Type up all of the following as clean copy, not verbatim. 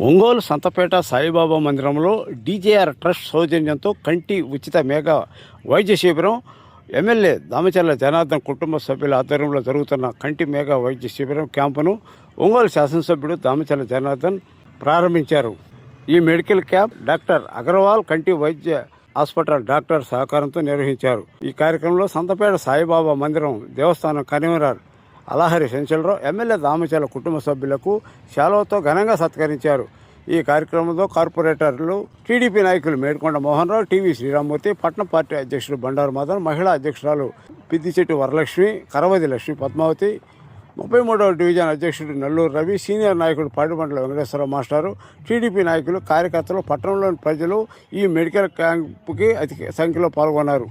ఒంగోలు సంతపేట సాయిబాబా మందిరంలో DJR trust సౌజన్యంతో కంటి ఉచిత మేఘా వైద్య శిబిరం ఎమ్మెల్యే దామచర్ల జనార్దన్ కుటుంబ సభ్యుల ఆధ్వర్యంలో జరుగుతున్న కంటి మేఘా వైద్య శిబిరం క్యాంపును ఒంగోలు శాసనసభ్యుడు దామచర్ల జనార్దన్ ప్రారంభించారు. ఈ మెడికల్ క్యాంప్ డాక్టర్ అగర్వాల్ కంటి వైద్య హాస్పిటల్ డాక్టర్ సహకారంతో నిర్వహించారు. ఈ కార్యక్రమంలో సంతపేట సాయిబాబా మందిరం దేవస్థానం కన్వీనర్ అలహరి శంచలరావు ఎమ్మెల్యే దామచర్ల కుటుంబ సభ్యులకు శాలువతో ఘనంగా సత్కరించారు. ఈ కార్యక్రమంలో కార్పొరేటర్లు, టీడీపీ నాయకులు మేడికొండ మోహన్ రావు, టీవీ శ్రీరామ్మూర్తి, పట్నం పార్టీ అధ్యక్షుడు బండారు మదన్, మహిళా అధ్యక్షురాలు పిద్దిచెట్టు వరలక్ష్మి, కరవది లక్ష్మి పద్మావతి, 33వ డివిజన్ అధ్యక్షుడు నల్లూరు రవి, సీనియర్ నాయకుడు పాడిబండ్ల వెంకటేశ్వరరావు మాస్టారు, టీడీపీ నాయకులు, కార్యకర్తలు, పట్టణంలోని ప్రజలు ఈ మెడికల్ క్యాంపుకి అధిక సంఖ్యలో పాల్గొన్నారు.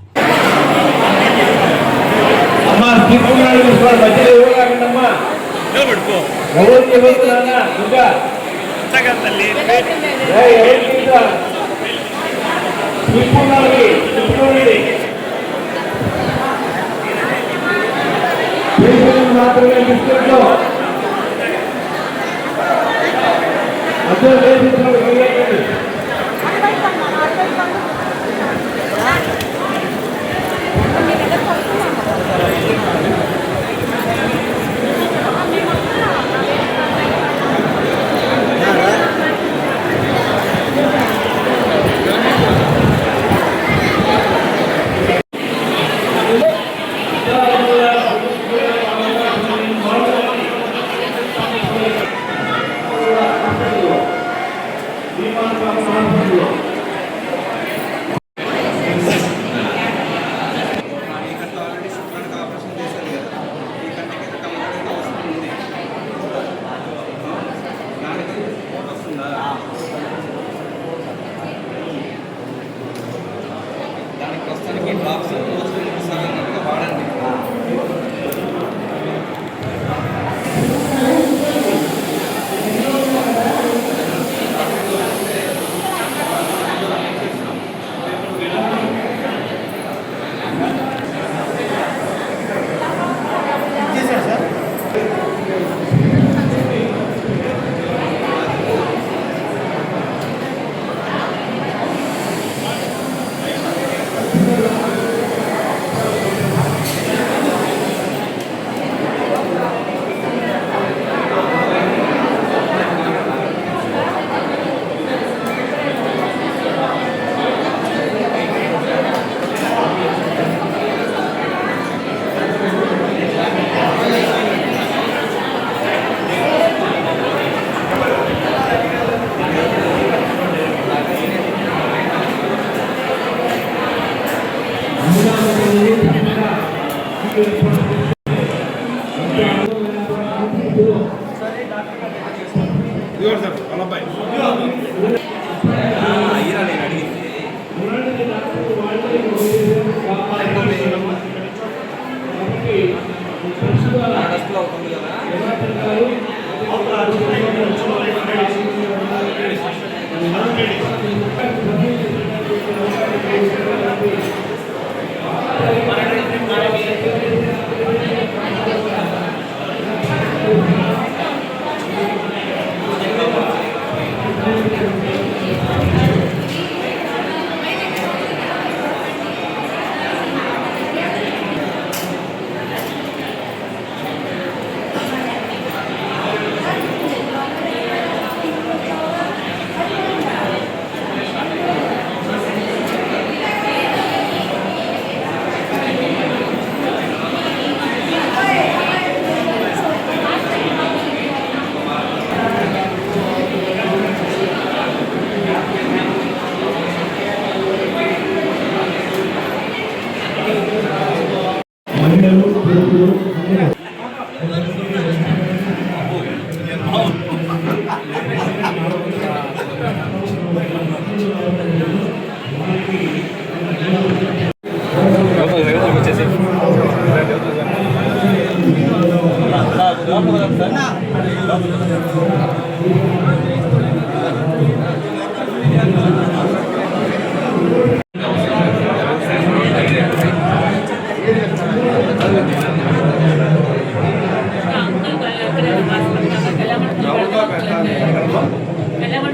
Kailangan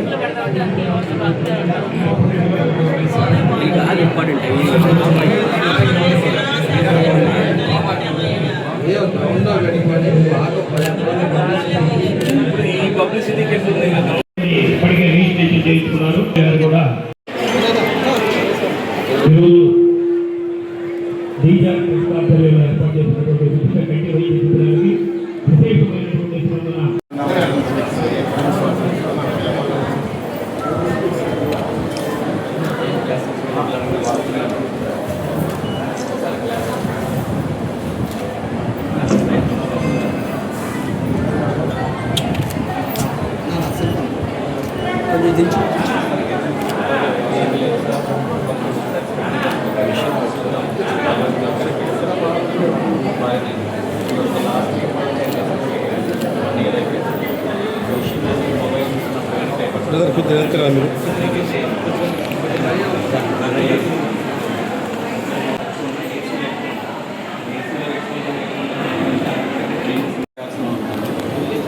ఇప్పటికే రిజిస్ట్రేషన్ చేయించుకున్నారు కూడా ఏర్పాటు చేసినటువంటి విశేషమైనటువంటి స్పందన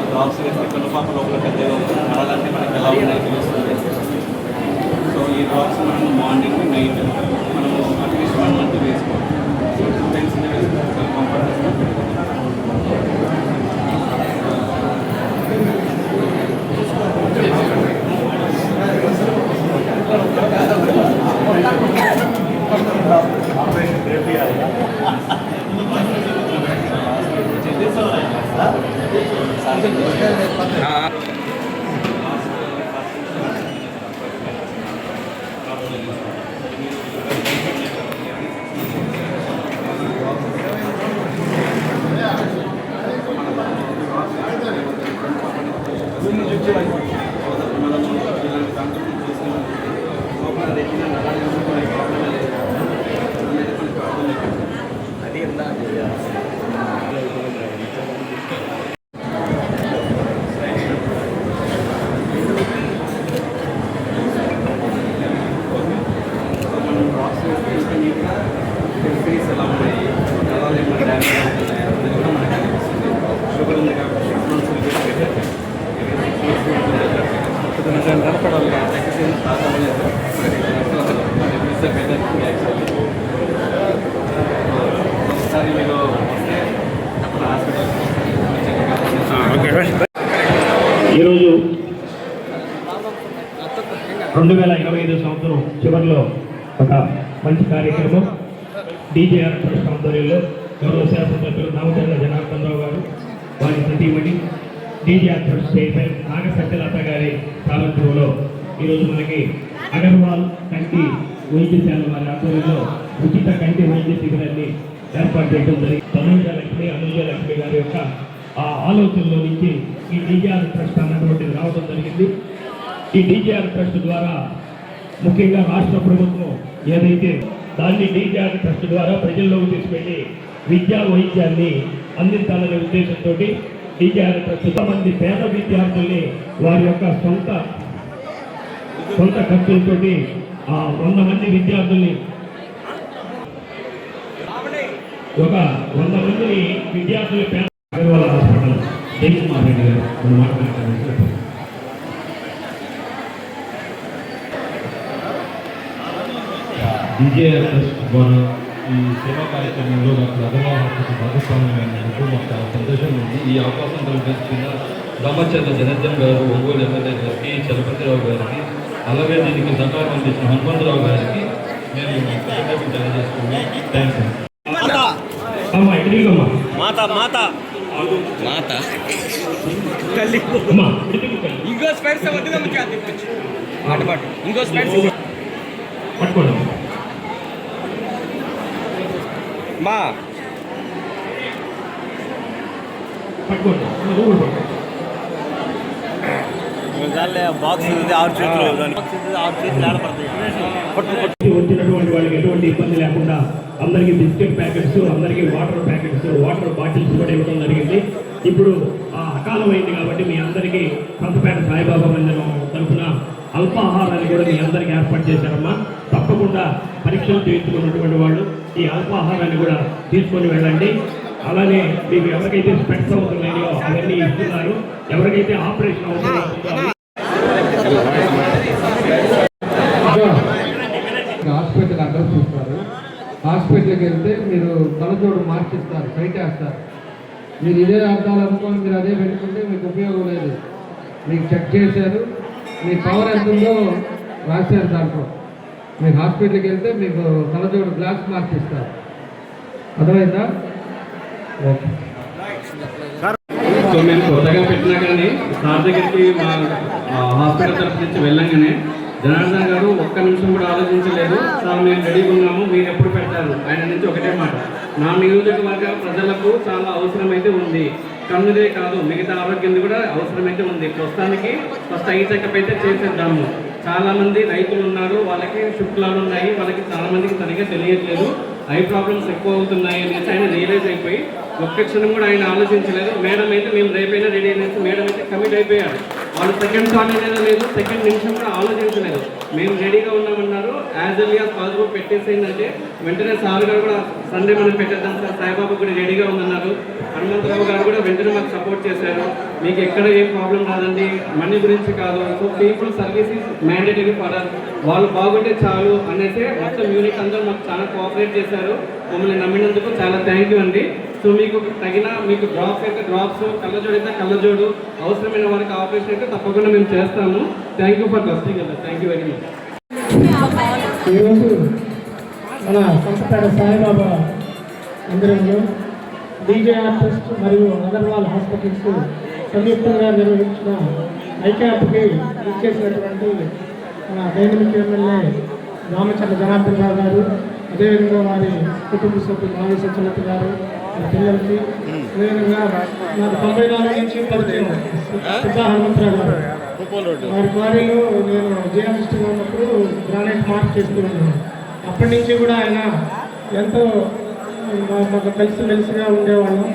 డ్రాప్స్ వేస్తే కనుపాప లోపల పెద్దగా నరాలంటే మనకి ఎలా ఉన్నాయో తెలుస్తుంది. సో ఈ డ్రాప్స్ మనం మార్నింగ్ నైట్ మనము అట్లీస్ట్ 1 month వేసుకోవాలి. సో 2 times వేసుకోవాలి కంఫర్టబుల్గా. ఈరోజు 2025 సంవత్సరం చివరిలో ఒక మంచి కార్యక్రమం DJR ట్రస్ట్ ఆధ్వర్యంలో గౌరవ శాసనసభ్యులు నామచర్ల జనార్దన్ రావు గారు వారి సతీమణి DJR ట్రస్ట్ చైర్మన్ నాగ సత్యలత గారి సారథ్యంలో ఈరోజు మనకి అగర్వాల్ కంటి వైద్యశాల వారి ఆధ్వర్యంలో ఉచిత కంటి వైద్య శిబిరాన్ని ఏర్పాటు చేయడం జరిగింది. అనుజలక్ష్మి గారి యొక్క ఆ ఆలోచనలో నుంచి ఈ DJR ట్రస్ట్ అన్నటువంటిది రావడం జరిగింది. ఈ DJR ట్రస్ట్ ద్వారా ముఖ్యంగా రాష్ట్ర ప్రభుత్వం ఏదైతే దాన్ని DJR ట్రస్ట్ ద్వారా ప్రజల్లోకి తీసుకెళ్లి విద్యా వైద్యాన్ని అందించాలనే ఉద్దేశంతో DJR ట్రస్ట్ మంది పేద విద్యార్థుల్ని వారి యొక్క సొంత ఖర్చులతో 100 మంది విద్యార్థుల్ని ఒక 100 మందిని విద్యార్థుల పేద హాస్పిటల్ జయకుమార్ రెడ్డి గారు మాట్లాడుతున్నారు. DJR ట్రస్ట్ ద్వారా ఈ సేవా కార్యక్రమంలో నాకు అదనపు భాగస్వామ్యమైనందుకు మాకు చాలా సంతోషంగా ఉంది. ఈ అవకాశం కల్పించిన రామచంద్ర జనార్దన్ గారు, ఒంగోలు ఎమ్మెల్యే గారికి, చలపతిరావు గారికి, అలాగే దీనికి సహకారం అందించిన హనుమంతరావు గారికి నేను కృతజ్ఞతలు తెలియజేస్తున్నాను. థ్యాంక్స్. ఇంకో స్పైర్స్ ఇంకో స్పైర్స్ పట్టుకోండి మా పట్టుకోండి వచ్చినటువంటి వాళ్ళకి ఎటువంటి ఇబ్బంది లేకుండా అందరికీ బిస్కెట్ ప్యాకెట్స్, అందరికీ వాటర్ ప్యాకెట్స్, వాటర్ బాటిల్స్ కూడా ఇవ్వడం జరిగింది. ఇప్పుడు అకాలం అయింది కాబట్టి మీ అందరికీ సంతపేట సాయిబాబా మందిరం తరఫున అల్పాహారాన్ని కూడా మీ అందరికీ ఏర్పాటు చేశారమ్మా. తప్పకుండా పరీక్షలు చేయించుకున్నటువంటి వాళ్ళు ఈ అల్పాహారాన్ని కూడా తీసుకొని వెళ్ళండి. అలానే మీకు ఎవరికైతే స్పెక్ట్స్ అవుతున్నాయో అవన్నీ ఇస్తున్నారు. ఎవరికైతే ఆపరేషన్ అవసరం హాస్పిటల్ అడ్రస్ చూస్తారు. హాస్పిటల్కి వెళ్తే మీరు తలచోడు మార్చిస్తారు, సైట్ వేస్తారు. మీరు ఇదే అర్థాలు అనుకోని మీరు అదే పెట్టుకుంటే మీకు ఉపయోగం లేదు. మీకు చెక్ చేశారు, మీ పవర్ ఎంత ఉందో రాశారు దాంట్లో. మీరు హాస్పిటల్కి వెళ్తే మీకు తలచోడు గ్లాస్ మార్చిస్తారు. అర్థమైందా? ఓకే. సో మేము కొత్తగా పెట్టినా కానీ సార్ దగ్గరికి మా హాస్పిటల్ తరఫు నుంచి వెళ్ళంగానే జనార్దన్ గారు ఒక్క నిమిషం కూడా ఆలోచించలేదు. సార్ మేము రెడీగా ఉన్నాము, మీరు ఎప్పుడు పెడతారు? ఆయన నుంచి ఒకటే మాట, నా నియోజకవర్గ ప్రజలకు చాలా అవసరమైతే ఉంది, కన్నుదే కాదు మిగతా ఆరోగ్యం కూడా అవసరమైతే ఉంది. ప్రస్తుతానికి ఫస్ట్ ఐ చెకప్ అయితే చేసేద్దాము. చాలామంది రైతులు ఉన్నారు, వాళ్ళకి శుక్లాలు ఉన్నాయి, వాళ్ళకి చాలామందికి సరిగ్గా తెలియట్లేదు, ఐ ప్రాబ్లమ్స్ ఎక్కువ అవుతున్నాయి అనేసి ఆయన రియలైజ్ అయిపోయి ఒక్క క్షణం కూడా ఆయన ఆలోచించలేదు. మేడం అయితే మేము రేపైనా రెడీ అనేసి మేడం అయితే కమిట్ అయిపోయారు. వాళ్ళు సెకండ్ థాట్ అనేది లేదు, సెకండ్ నిమిషం కూడా ఆలోచించలేదు. మేము రెడీగా ఉన్నామన్నారు. యాజ్ ఎర్లీ యాజ్ పాసిబుల్ పెట్టేసేయంటే వెంటనే సార్ గారు కూడా సండే మనం పెట్టేద్దాం సార్, సాయిబాబా కూడా రెడీగా ఉందన్నారు. హనుమంతరావు గారు కూడా వెంటనే మాకు సపోర్ట్ చేశారు. మీకు ఎక్కడ ఏం ప్రాబ్లం రాదండి, మనీ గురించి కాదు, so people service is mandatory for us, వాళ్ళు బాగుంటే చాలు అనేసి మొత్తం యూనిట్ అందరూ మాకు చాలా కోఆపరేట్ చేశారు. మమ్మల్ని నమ్మినందుకు చాలా థ్యాంక్ యూ అండి. సో మీకు తగిన మీకు డ్రాప్స్ అయితే డ్రాప్స్, కళ్ళజోడు అయితే కళ్ళజోడు, అవసరమైన వారికి ఆపరేషన్ అయితే తప్పకుండా మేము చేస్తాము. థ్యాంక్ యూ ఫర్ ట్రస్టింగ్ అండి. Thank you very much. ఈరోజు మన సంతపేట సాయిబాబా మందిరంలో డీజేఆర్ ట్రస్ట్ మరియు అగర్వాల్ హాస్పిటల్స్ సంయుక్తంగా నిర్వహించిన ఐక్యాప్కి ఇచ్చేసినటువంటి మన డైనమిక్ ఎమ్మెల్యే రామచంద్ర జనార్దన్ రావు గారు, అదేవిధంగా వారి కుటుంబ సభ్యులు నాగ సత్యలత గారు, వారి పిల్లలకి, అదేవిధంగా నాకు 94 నుంచి పరిచయం సిద్ధా హనుమంతరావు గారు, వారి క్వారీలో నేను జియాలజిస్ట్గా ఉన్నప్పుడు గ్రానైట్ మార్క్ చేస్తూ ఉన్నాను. అప్పటి నుంచి కూడా ఆయన ఎంతో మాకు కలిసిమెలిసిగా ఉండేవాళ్ళం.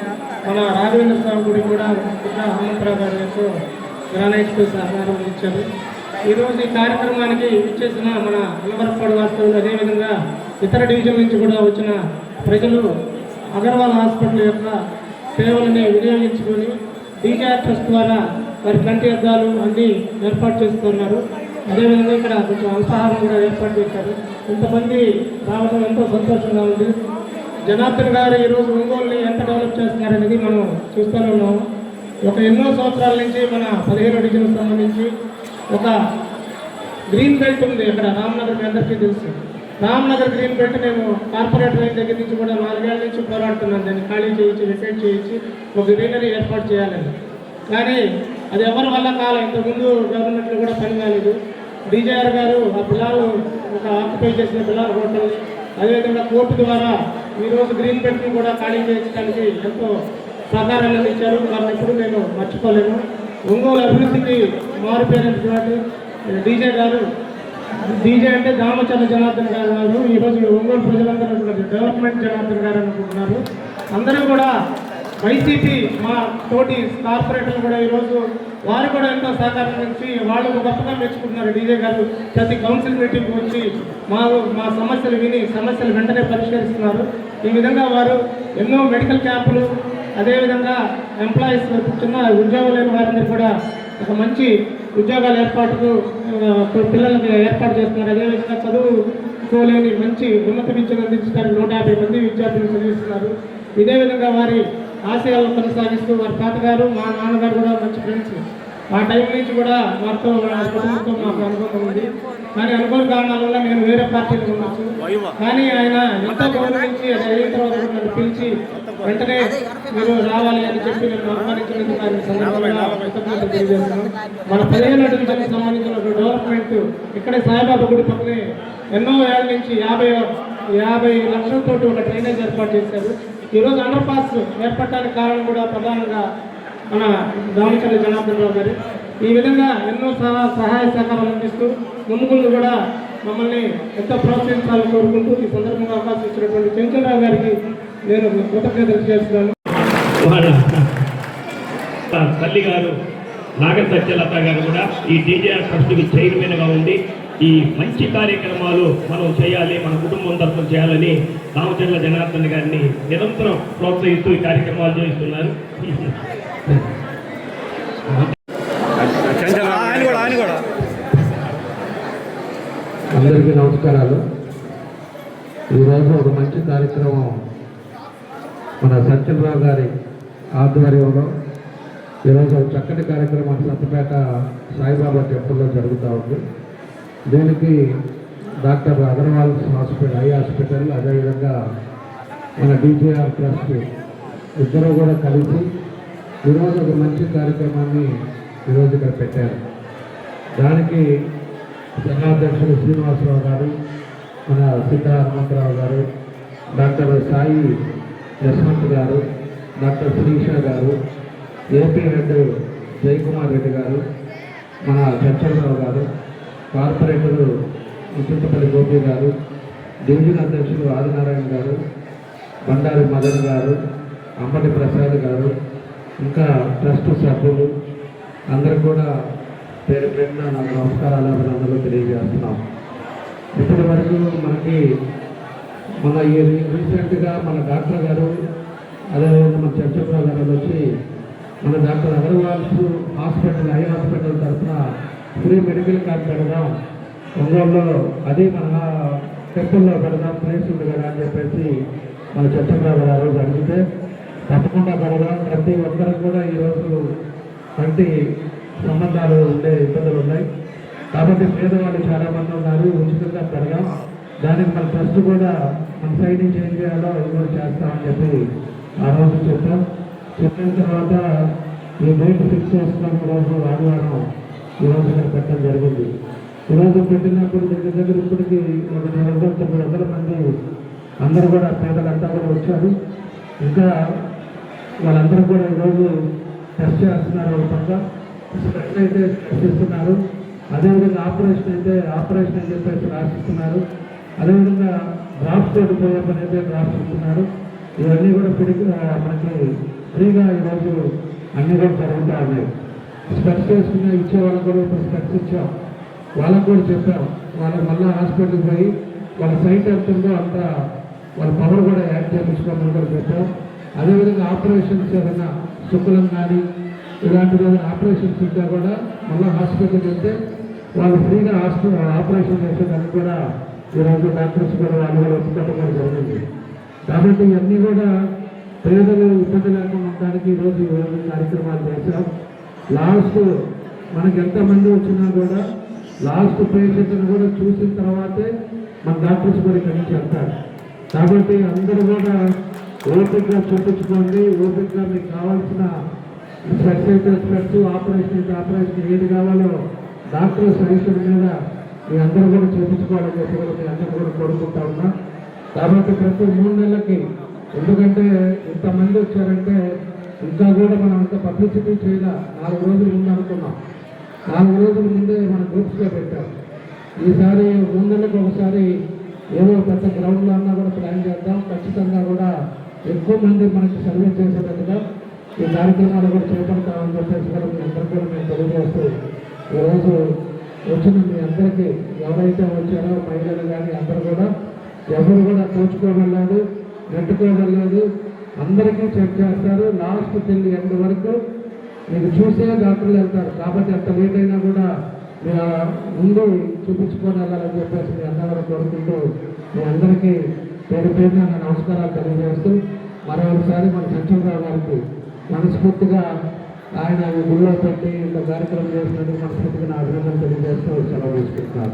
మన రాఘవేంద్ర స్వామి గుడి కూడా సిద్ధా హనుమంతరావు గారు ఎంతో గ్రానైట్తో సహకారం ఇచ్చారు. ఈరోజు ఈ కార్యక్రమానికి ఇచ్చేసిన మన అల్లవరపాడు వాస్తవులు, అదేవిధంగా ఇతర డివిజన్ నుంచి కూడా వచ్చిన ప్రజలు అగర్వాల్ హాస్పిటల్ యొక్క సేవలని వినియోగించుకొని డీజేఆర్ ట్రస్ట్ ద్వారా వారి కంటి అద్దాలు అన్నీ ఏర్పాటు చేసుకున్నారు. అదేవిధంగా ఇక్కడ కొంచెం అల్పాహారం కూడా ఏర్పాటు చేశారు. ఇంతమంది రావడం ఎంతో సంతోషంగా ఉంది. జనార్దన్ గారు ఈరోజు ఒంగోలుని ఎంత డెవలప్ చేస్తున్నారనేది మనం చూస్తూనే ఉన్నాము. ఒక ఎన్నో సంవత్సరాల నుంచి మన 17 డివిజన్కి సంబంధించి ఒక గ్రీన్ బెల్ట్ ఉంది ఇక్కడ రామ్నగర్, మీ అందరికీ తెలుసు. రామ్నగర్ గ్రీన్ బెల్ట్ నేను కార్పొరేటర్ అయిన దగ్గర నుంచి కూడా 4 ఏళ్ళ నుంచి పోరాడుతున్నాను. దాన్ని ఖాళీ చేయించి రిపేర్ చేయించి ఒక గ్రీనరీ ఏర్పాటు చేయాలని. కానీ అది ఎవరి వల్ల కాలం, ఇంతకుముందు గవర్నమెంట్లో కూడా పని కాలేదు. డీజేఆర్ గారు ఆ పిల్లలు ఒక ఆక్యుపై చేసిన పిల్లల హోటల్, అదేవిధంగా కోర్టు ద్వారా ఈరోజు గ్రీన్ బెల్ట్ని కూడా ఖాళీ చేయించడానికి ఎంతో సహకారాన్ని అందించారు. వారిని ఎప్పుడు నేను మర్చిపోలేను. ఒంగోలు అభివృద్ధికి మారుపేరైనటువంటి డీజే గారు, డీజే అంటే దామచర్ల జనార్దన్ గారు, ఈరోజు ఒంగోలు ప్రజలందరూ అనుకుంటారు డెవలప్మెంట్ జనార్దన్ గారు అనుకుంటున్నారు. అందరూ కూడా వైసీపీ మా తోటి కార్పొరేటర్లు కూడా ఈరోజు వారు కూడా ఎంతో సహకారం నుంచి వాళ్ళు గొప్పగా మెచ్చుకుంటున్నారు. డీజే గారు ప్రతి కౌన్సిల్ మీటింగ్కి వచ్చి మా సమస్యలు విని సమస్యలు వెంటనే పరిష్కరిస్తున్నారు. ఈ విధంగా వారు ఎన్నో మెడికల్ క్యాంపులు, అదేవిధంగా ఎంప్లాయీస్ చిన్న ఉద్యోగాలు లేని వారందరూ కూడా ఒక మంచి ఉద్యోగాల ఏర్పాటుకు పిల్లలకి ఏర్పాటు చేస్తున్నారు. అదేవిధంగా చదువుకోలేని మంచి ఉన్నత విద్యను అందించడానికి 150 మంది విద్యార్థులు చదివిస్తున్నారు. ఇదే విధంగా వారి ఆశయాలను కొనసాగిస్తూ వారి తాతగారు, మా నాన్నగారు కూడా మంచి ఫ్రెండ్స్. ఆ టైం నుంచి కూడా వారితో కుటుంబంతో మాకు అనుభవం ఉంది. కానీ అనుకోని కారణాల వల్ల నేను వేరే పార్టీలో ఉండొచ్చు. కానీ ఆయన ఎంతో గౌరవించి అది అయిన తర్వాత నన్ను పిలిచి వెంటనే మీరు రావాలి అని చెప్పి నేను ఆహ్వానించినందుకు ఆయన సందర్భంగా కృతజ్ఞతలు తెలియజేస్తున్నాను. మన 15 డివిజన్కి సంబంధించిన డెవలప్మెంట్ ఇక్కడే సాయిబాబా గుడి పక్కనే ఎన్నో ఏళ్ళ నుంచి 50 లక్షలతో ఒక డ్రైనేజ్ ఏర్పాటు చేశారు. ఈరోజు అండర్ పాస్ ఏర్పడటానికి కారణం కూడా ప్రధానంగా మన దామచర్ల జనార్దన్ రావు గారు. ఈ విధంగా ఎన్నో సహాయ సహకారాలు అందిస్తూ ముందుకు కూడా మమ్మల్ని ఎంతో ప్రోత్సహించాలని కోరుకుంటూ ఈ సందర్భంగా అవకాశం ఇచ్చినటువంటి చెంచలరావు గారికి నేను కృతజ్ఞతలు చేస్తున్నాను. తల్లి గారు నాగ సత్యలత గారు కూడా ఈ డీజేఆర్ ట్రస్ట్కి చైర్మన్గా ఉండి ఈ మంచి కార్యక్రమాలు మనం చేయాలి, మన కుటుంబం తరఫున చేయాలని రామచంద్ర జనార్దన్ గారిని నిరంతరం ప్రోత్సహిస్తూ ఈ కార్యక్రమాలు చేస్తున్నారు. అందరికీ నమస్కారాలు. ఈరోజు ఒక మంచి కార్యక్రమం మన సత్యనరావు గారి ఆధ్వర్యంలో ఈరోజు ఒక చక్కటి కార్యక్రమం సత్యపేట సాయిబాబా టెంపుల్లో జరుగుతూ ఉంది. దీనికి doctor Agarwal hospital, eye hospital, అదేవిధంగా మన డీజేఆర్ ట్రస్ట్ ఇద్దరు కూడా కలిసి ఈరోజు ఒక మంచి కార్యక్రమాన్ని ఈరోజు ఇక్కడ పెట్టారు. దానికి సంఘాధ్యక్షుడు శ్రీనివాసరావు గారు, మన సీతా హనుమంతరావు గారు, డాక్టర్ సాయి యశ్వంత్ గారు, డాక్టర్ శ్రీష గారు, ఏపీ హెడ్ జయకుమార్ రెడ్డి గారు, మన చంచలరావు గారు, కార్పొరేటరు చింతపల్లి గోపి గారు, డివిజన్ అధ్యక్షుడు ఆదినారాయణ గారు, బండారి మదన్ గారు, అంబటి ప్రసాద్ గారు, ఇంకా ట్రస్ట్ సభ్యులు అందరూ కూడా పేరు పేరున నాకు నమస్కారాలు అభినందనలు తెలియజేస్తున్నాం. ఇప్పటి వరకు మనకి మన ఈ రీసెంట్గా మన డాక్టర్ గారు, అదేవిధంగా మన చంచలరావు గారు వచ్చి మన doctor Agarwal's hospital, eye hospital తరఫున ఫ్రీ మెడికల్ క్యాంప్ పెడదాం ఒంగోలులో, అది మన టెంపుల్లో పెడదాం ప్లేస్ ఉంది కదా అని చెప్పేసి మన చంచలరావు గారు ఆ రోజు అడిగితే తప్పకుండా పెడదాం. ప్రతి ఒక్కరికి కూడా ఈరోజు కంటి సంబంధాలు ఉండే ఇబ్బందులు ఉన్నాయి కాబట్టి పేదవాళ్ళు చాలామంది ఉన్నారు, ఉచితంగా పెడదాం. దానికి మన ట్రస్ట్ కూడా మన సైడ్ నుంచి ఏం చేయాలో ఇవ్వడం చేస్తామని చెప్పి ఆ రోజు చెప్పిన తర్వాత ఈ డేట్ ఫిక్స్ చేసుకున్న రోజు ఆదివారం ఈరోజు ఇక్కడ పెట్టడం జరిగింది. ఈరోజు పెట్టినప్పుడు దగ్గర ఇప్పటికి ఒక 900 మంది అందరూ కూడా పేదలంతా కూడా వచ్చారు. ఇంకా వాళ్ళందరూ కూడా ఈరోజు టెస్ట్ చేస్తున్నారు. ఒక పక్క స్పెషల్ అయితే టెస్ట్ ఇస్తున్నారు, అదేవిధంగా ఆపరేషన్ అయితే ఆపరేషన్ అని చెప్పేసి రాసిస్తున్నారు, అదేవిధంగా డ్రాప్స్ తోటి పోయే పని అయితే డ్రాప్స్ ఇస్తున్నారు. ఇవన్నీ కూడా మనకి ఫ్రీగా ఈరోజు అన్నీ కూడా జరుగుతూ ఉన్నాయి. స్పెక్స్ వేసుకునే ఇచ్చే వాళ్ళకి కూడా ఇప్పుడు స్పెక్స్ ఇచ్చాం, వాళ్ళకు కూడా చెప్పాం. వాళ్ళకి మళ్ళీ హాస్పిటల్కి పోయి వాళ్ళ సైట్ ఎంత ఉందో అంత వాళ్ళ పవర్ కూడా యాడ్ చేయించుకోమని కూడా చెప్పాం. అదేవిధంగా ఆపరేషన్స్ ఏదైనా శుక్లం కానీ ఇలాంటివి ఏదైనా ఆపరేషన్స్ ఉంటే కూడా మళ్ళీ హాస్పిటల్కి వెళ్తే వాళ్ళు ఫ్రీగా ఆపరేషన్ చేసేదానికి కూడా ఈరోజు డాక్టర్స్ కూడా వాళ్ళు కూడా ఒప్పుకోవడం కూడా జరిగింది. కాబట్టి ఇవన్నీ కూడా పేదలు ఇబ్బంది లేకుండా ఉండడానికి ఈరోజు కార్యక్రమాలు చేశాం. లాస్ట్ మనకి ఎంతమంది వచ్చినా కూడా లాస్ట్ పేషెంట్ని కూడా చూసిన తర్వాతే మన డాక్టర్స్ కూడా ఇక్కడి నుంచి వెళ్తారు. కాబట్టి అందరూ కూడా ఓపికగా చూపించుకోండి. ఓపికగా మీకు కావాల్సిన స్పెక్స్ అయితే స్పెక్స్, ఆపరేషన్ అయితే ఆపరేషన్, ఏది కావాలో డాక్టర్ సజెషన్ మీద మీ అందరూ కూడా చేయించుకోవాలని చెప్పి కూడా మీ అందరూ కూడా కోరుకుంటా ఉన్నా. కాబట్టి ప్రతి 3 నెలలకి, ఎందుకంటే ఇంతమంది వచ్చారంటే ఇంకా కూడా మనం అంత పబ్లిసిటీ చేయాల. 4 రోజుల ముందు అనుకున్నాం, 4 రోజుల ముందే మన గ్రూప్స్లో పెట్టాం. ఈసారి 3 నెలలకు ఒకసారి ఏదో పెద్ద గ్రౌండ్లో అన్నా కూడా ప్లాన్ చేద్దాం. ఖచ్చితంగా కూడా ఎక్కువ మంది మనకి సర్వీస్ చేసేటట్టుగా ఈ కార్యక్రమాలు కూడా చేపడతామని చెప్పేసి కూడా మీ అందరూ కూడా మేము తెలియజేస్తూ ఈరోజు వచ్చిన మీ అందరికీ ఎవరైతే వచ్చారో మహిళలు కానీ అందరూ కూడా ఎవరు కూడా తోచుకోవడం నెట్టుకోవడం లేదు, అందరికీ చెక్ చేస్తారు. లాస్ట్ టిల్ ఎండ్ వరకు మీకు చూసే డాక్టర్లు వెళ్తారు. కాబట్టి ఎంత లేట్ అయినా కూడా మీరు ముందు చూపించుకొని వెళ్ళాలని చెప్పేసి మీ అందరూ కోరుకుంటూ మీ అందరికీ పేరు పేరున నమస్కారాలు తెలియజేస్తూ మరొకసారి మన చంచలరావు గారికి మనస్ఫూర్తిగా ఆయన గుళ్ళో పెట్టి ఇంత కార్యక్రమం చేసినందుకు మనస్ఫూర్తిగా నా అభినందన తెలియజేస్తూ సెలవు తీసుకుంటున్నారు.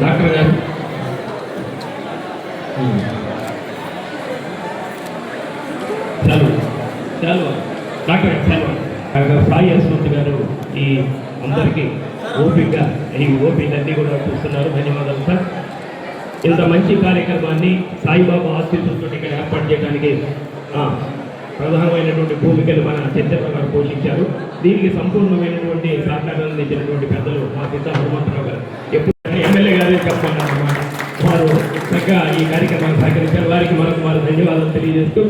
డాక్టర్ గారు డాక్టర్ సాయి యశ్వంత్ గారు ఈ అందరికీ ఓపికగా ఈ ఓపీలన్నీ కూడా చూస్తున్నారు. ధన్యవాదాలు సార్. ఇంత మంచి కార్యక్రమాన్ని సాయిబాబా ఆశీస్సులతో ఇక్కడ ఏర్పాటు చేయడానికి ప్రధానమైనటువంటి భూమికలు మన చంద్రబాబు గారు పోషించారు. దీనికి సంపూర్ణమైనటువంటి సహకారం అందించినటువంటి పెద్దలు మా సీతా హనుమంతరావు గారు, ఎప్పుడు ఎమ్మెల్యే గారు చెప్పమన్నమాట, వారు చక్కగా ఈ కార్యక్రమాన్ని సహకరించారు. వారికి వారు ధన్యవాదాలు తెలియజేస్తూ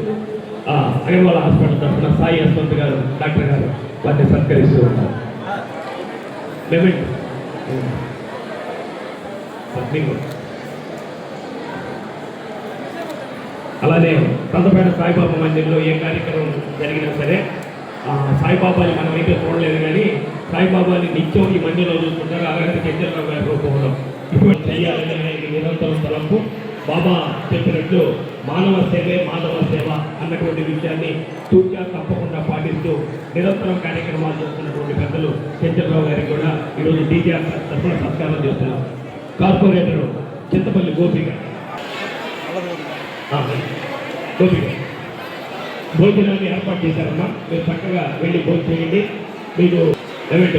అగర్వాల్ హాస్పిటల్ తరఫున సాయి యశ్వంత్ గారు డాక్టర్ గారు వారిని సత్కరిస్తూ ఉంటారు. అలానే సంతపేట సాయిబాబా మందిర్లో ఏ కార్యక్రమం జరిగినా సరే సాయిబాబాని మనమైతే చూడలేదు కానీ సాయిబాబాని నిత్యం ఈ మందిలో చూస్తుంటారు. అలాగే చంద్రరావు గారి రూపంలో ఇప్పుడు చేయాలని ఆయనకి నిరంతరం తలంపు. బాబా చెప్పినట్లు మానవ సేవే మాధవ సేవ అన్నటువంటి విషయాన్ని తూచా తప్పకుండా పాటిస్తూ నిరంతరం కార్యక్రమాలు చేస్తున్నటువంటి పెద్దలు చంద్రరావు గారికి కూడా ఈరోజు డీజీఆర్ తరఫున సత్కారం చేస్తున్నాం. కార్పొరేటర్ చింతపల్లి గోపిక గోపిక భోజనాన్ని ఏర్పాటు చేశారమ్మా. మీరు చక్కగా వెళ్ళి భోజనం చేయండి. మీకు ఎవరి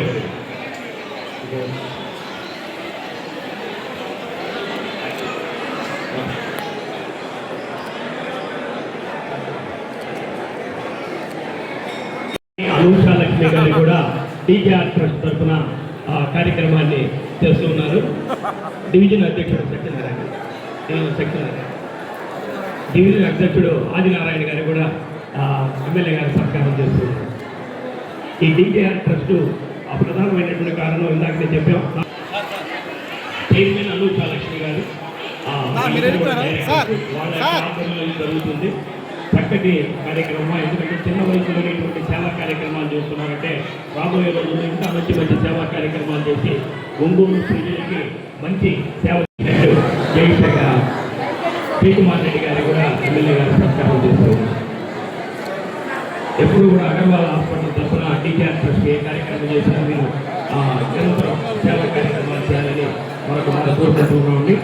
అనూషాలక్ష్మి గారు కూడా డీజీఆర్ ట్రస్ట్ తరఫున కార్యక్రమాన్ని చేస్తూ ఉన్నారు. డివిజన్ అధ్యక్షుడు సత్యనారాయణ, డివిజన్ అధ్యక్షుడు ఆదినారాయణ గారు కూడా ఎమ్మెల్యే గారు సత్కారం చేస్తున్నారు. ఈ డీజీఆర్ ట్రస్ట్ ప్రధానమైనటువంటి కారణం ఇందాక నేను చెప్పాం. చైర్మన్ అనూషాలక్ష్మి గారు వాళ్ళ ఆధ్వర్యంలో జరుగుతుంది. చక్కటి కార్యక్రమం. ఎందుకంటే చిన్న వయసులో ఇటువంటి సేవా కార్యక్రమాలు చేస్తున్నారంటే రాబోయే రోజుల్లో ఇంకా మంచి మంచి సేవా కార్యక్రమాలు చేసి ఒంగోలు ప్రజలకి మంచి సేవ చేసినట్టు జయశేఖర్ శ్రీకుమార్ రెడ్డి గారు కూడా ఎమ్మెల్యే గారు సత్కారం చేస్తున్నారు. ఎప్పుడు కూడా అగర్వాల్ హాస్పిటల్ తరఫున డీజీఆర్ ట్రస్ట్ ఏ కార్యక్రమం చేసినా మీరు నిరంతరం సేవా కార్యక్రమాలు చేయాలని మనకు కోరుకుంటూ ఉండి